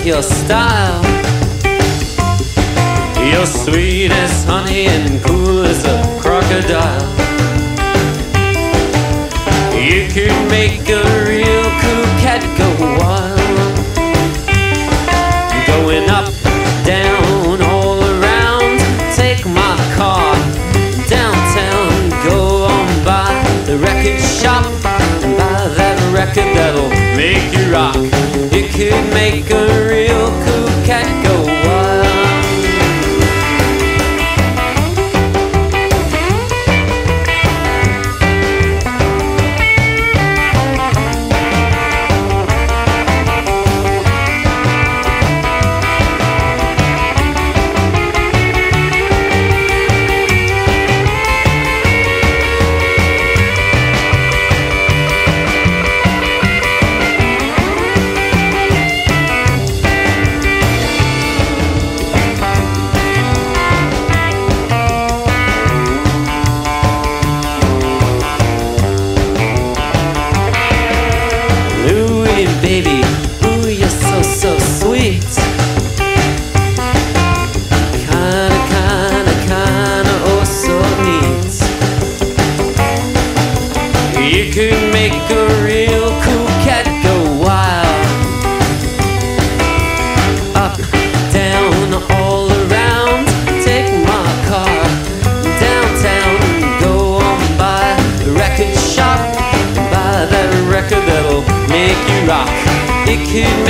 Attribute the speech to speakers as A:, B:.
A: like your style. You're sweet as honey and cool as a crocodile. You could make a real cool cat go wild. Going up, down, all around. Take my car downtown. Go on by the record shop and buy that record that'll make you rock. It could make a real cool cat go wild. Baby, ooh, you're so, so sweet. Kinda, oh, so neat. You could make a real cool cat go wild. Up, down, all around. Take my car downtown. Go on by the record shop. Buy that record that'll make you rock. It could